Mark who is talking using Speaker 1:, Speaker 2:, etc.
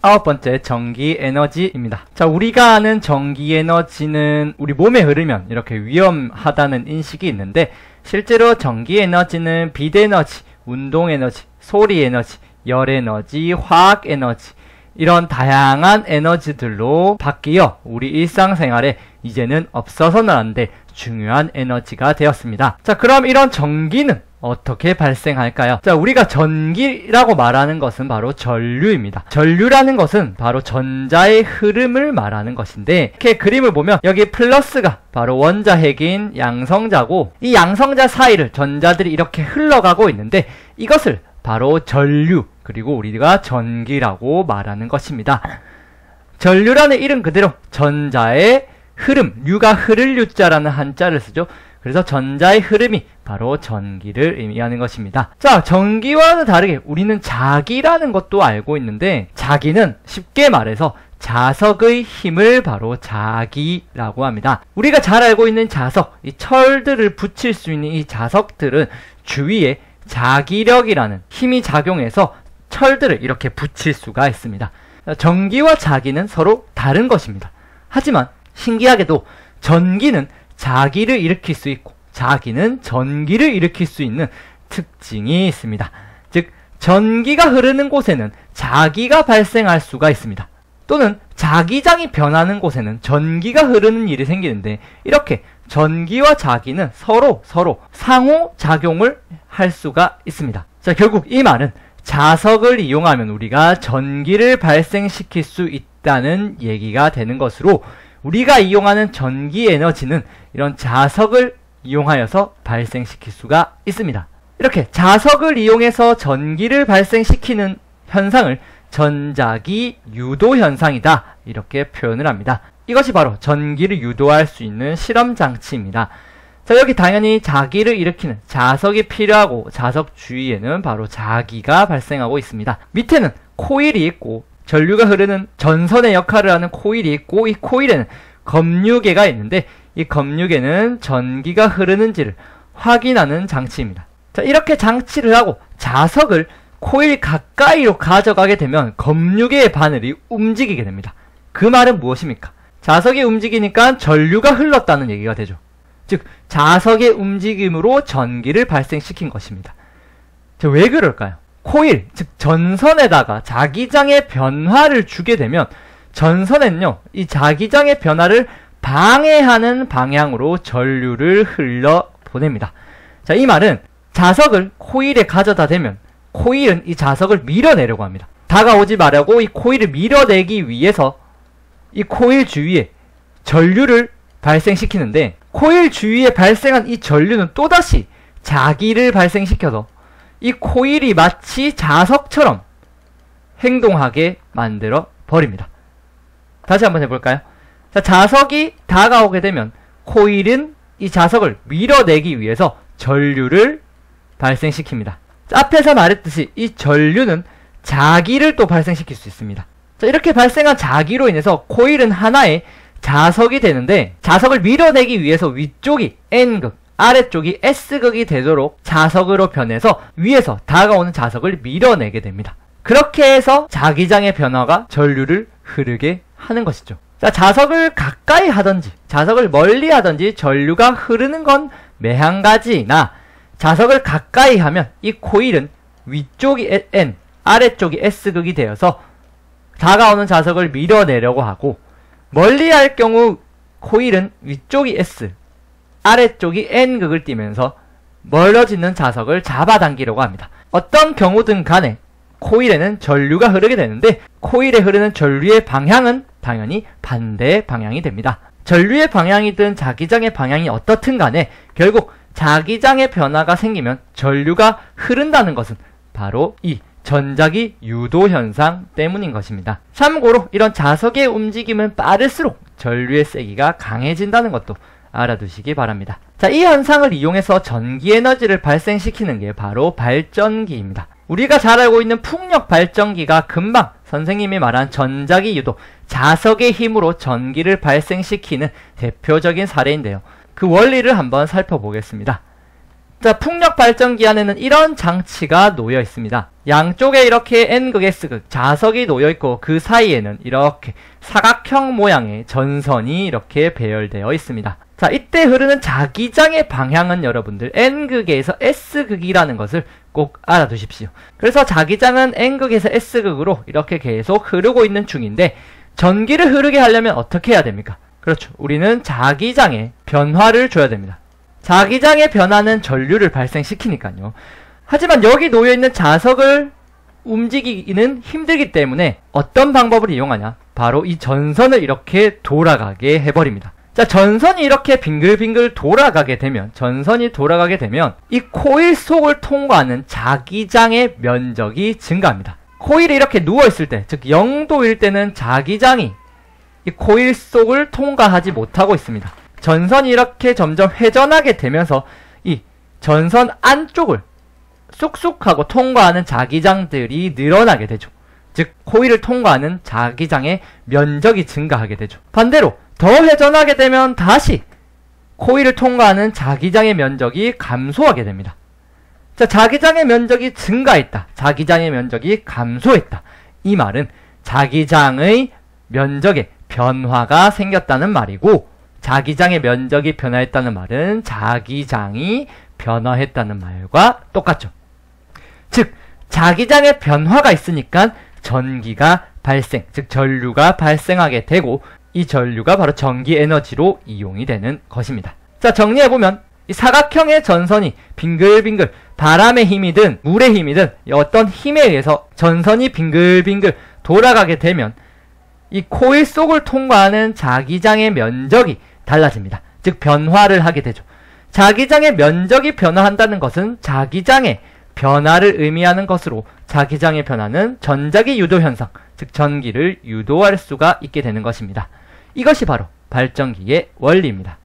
Speaker 1: 9번째 전기 에너지입니다. 자, 우리가 아는 전기 에너지는 우리 몸에 흐르면 이렇게 위험하다는 인식이 있는데, 실제로 전기 에너지는 빛 에너지, 운동 에너지, 소리 에너지, 열 에너지, 화학 에너지, 이런 다양한 에너지들로 바뀌어 우리 일상생활에 이제는 없어서는 안 될 중요한 에너지가 되었습니다. 자, 그럼 이런 전기는 어떻게 발생할까요? 자, 우리가 전기라고 말하는 것은 바로 전류입니다. 전류라는 것은 바로 전자의 흐름을 말하는 것인데, 이렇게 그림을 보면 여기 플러스가 바로 원자핵인 양성자고, 이 양성자 사이를 전자들이 이렇게 흘러가고 있는데, 이것을 바로 전류, 그리고 우리가 전기라고 말하는 것입니다. 전류라는 이름 그대로 전자의 흐름, 류가 흐를 류자라는 한자를 쓰죠. 그래서 전자의 흐름이 바로 전기를 의미하는 것입니다. 자, 전기와는 다르게 우리는 자기라는 것도 알고 있는데, 자기는 쉽게 말해서 자석의 힘을 바로 자기라고 합니다. 우리가 잘 알고 있는 자석, 이 철들을 붙일 수 있는 이 자석들은 주위에 자기력이라는 힘이 작용해서 철들을 이렇게 붙일 수가 있습니다. 전기와 자기는 서로 다른 것입니다. 하지만 신기하게도 전기는 자기를 일으킬 수 있고 자기는 전기를 일으킬 수 있는 특징이 있습니다. 즉, 전기가 흐르는 곳에는 자기가 발생할 수가 있습니다. 또는 자기장이 변하는 곳에는 전기가 흐르는 일이 생기는데, 이렇게 전기와 자기는 서로 상호작용을 할 수가 있습니다. 자, 결국 이 말은 자석을 이용하면 우리가 전기를 발생시킬 수 있다는 얘기가 되는 것으로, 우리가 이용하는 전기 에너지는 이런 자석을 이용하여서 발생시킬 수가 있습니다. 이렇게 자석을 이용해서 전기를 발생시키는 현상을 전자기 유도 현상이다, 이렇게 표현을 합니다. 이것이 바로 전기를 유도할 수 있는 실험 장치입니다. 자, 여기 당연히 자기를 일으키는 자석이 필요하고, 자석 주위에는 바로 자기가 발생하고 있습니다. 밑에는 코일이 있고, 전류가 흐르는 전선의 역할을 하는 코일이 있고, 이 코일에는 검류계가 있는데, 이 검류계는 전기가 흐르는지를 확인하는 장치입니다. 자, 이렇게 장치를 하고 자석을 코일 가까이로 가져가게 되면 검류계의 바늘이 움직이게 됩니다. 그 말은 무엇입니까? 자석이 움직이니까 전류가 흘렀다는 얘기가 되죠. 즉, 자석의 움직임으로 전기를 발생시킨 것입니다. 자, 왜 그럴까요? 코일, 즉 전선에다가 자기장의 변화를 주게 되면 전선에는요, 이 자기장의 변화를 방해하는 방향으로 전류를 흘러보냅니다. 자, 이 말은 자석을 코일에 가져다 대면 코일은 이 자석을 밀어내려고 합니다. 다가오지 말라고 이 코일을 밀어내기 위해서 이 코일 주위에 전류를 발생시키는데, 코일 주위에 발생한 이 전류는 또다시 자기를 발생시켜서 이 코일이 마치 자석처럼 행동하게 만들어 버립니다. 다시 한번 해볼까요? 자, 자석이 다가오게 되면 코일은 이 자석을 밀어내기 위해서 전류를 발생시킵니다. 자, 앞에서 말했듯이 이 전류는 자기를 또 발생시킬 수 있습니다. 자, 이렇게 발생한 자기로 인해서 코일은 하나의 자석이 되는데, 자석을 밀어내기 위해서 위쪽이 N극, 아래쪽이 S극이 되도록 자석으로 변해서 위에서 다가오는 자석을 밀어내게 됩니다. 그렇게 해서 자기장의 변화가 전류를 흐르게 하는 것이죠. 자, 자석을 가까이 하든지 자석을 멀리 하든지 전류가 흐르는 건 매한가지나, 자석을 가까이 하면 이 코일은 위쪽이 N, 아래쪽이 S극이 되어서 다가오는 자석을 밀어내려고 하고, 멀리 할 경우 코일은 위쪽이 S, 아래쪽이 N극을 띠면서 멀어지는 자석을 잡아당기려고 합니다. 어떤 경우든 간에 코일에는 전류가 흐르게 되는데, 코일에 흐르는 전류의 방향은 당연히 반대 방향이 됩니다. 전류의 방향이든 자기장의 방향이 어떻든 간에 결국 자기장의 변화가 생기면 전류가 흐른다는 것은 바로 이 전자기 유도 현상 때문인 것입니다. 참고로 이런 자석의 움직임은 빠를수록 전류의 세기가 강해진다는 것도 알아두시기 바랍니다. 자, 이 현상을 이용해서 전기 에너지를 발생시키는 게 바로 발전기입니다. 우리가 잘 알고 있는 풍력 발전기가 금방 선생님이 말한 전자기 유도, 자석의 힘으로 전기를 발생시키는 대표적인 사례인데요. 그 원리를 한번 살펴보겠습니다. 자, 풍력 발전기 안에는 이런 장치가 놓여 있습니다. 양쪽에 이렇게 N극, S극, 자석이 놓여 있고 그 사이에는 이렇게 사각형 모양의 전선이 이렇게 배열되어 있습니다. 자, 이때 흐르는 자기장의 방향은 여러분들 N극에서 S극이라는 것을 꼭 알아두십시오. 그래서 자기장은 N극에서 S극으로 이렇게 계속 흐르고 있는 중인데 전기를 흐르게 하려면 어떻게 해야 됩니까? 그렇죠. 우리는 자기장에 변화를 줘야 됩니다. 자기장의 변화는 전류를 발생시키니까요. 하지만 여기 놓여있는 자석을 움직이기는 힘들기 때문에 어떤 방법을 이용하냐? 바로 이 전선을 이렇게 돌아가게 해버립니다. 자, 전선이 이렇게 빙글빙글 돌아가게 되면 이 코일 속을 통과하는 자기장의 면적이 증가합니다. 코일이 이렇게 누워있을 때, 즉 0도일 때는 자기장이 이 코일 속을 통과하지 못하고 있습니다. 전선이 이렇게 점점 회전하게 되면서 이 전선 안쪽을 쑥쑥 하고 통과하는 자기장들이 늘어나게 되죠. 즉 코일을 통과하는 자기장의 면적이 증가하게 되죠. 반대로 더 회전하게 되면 다시 코일을 통과하는 자기장의 면적이 감소하게 됩니다. 자, 자기장의 면적이 증가했다, 자기장의 면적이 감소했다, 이 말은 자기장의 면적에 변화가 생겼다는 말이고, 자기장의 면적이 변화했다는 말은 자기장이 변화했다는 말과 똑같죠. 즉 자기장의 변화가 있으니까 전기가 발생, 즉 전류가 발생하게 되고 이 전류가 바로 전기 에너지로 이용이 되는 것입니다. 자, 정리해보면 이 사각형의 전선이 빙글빙글 바람의 힘이든 물의 힘이든 어떤 힘에 의해서 전선이 빙글빙글 돌아가게 되면 이 코일 속을 통과하는 자기장의 면적이 달라집니다. 즉 변화를 하게 되죠. 자기장의 면적이 변화한다는 것은 자기장의 변화를 의미하는 것으로, 자기장의 변화는 전자기 유도 현상, 즉 전기를 유도할 수가 있게 되는 것입니다. 이것이 바로 발전기의 원리입니다.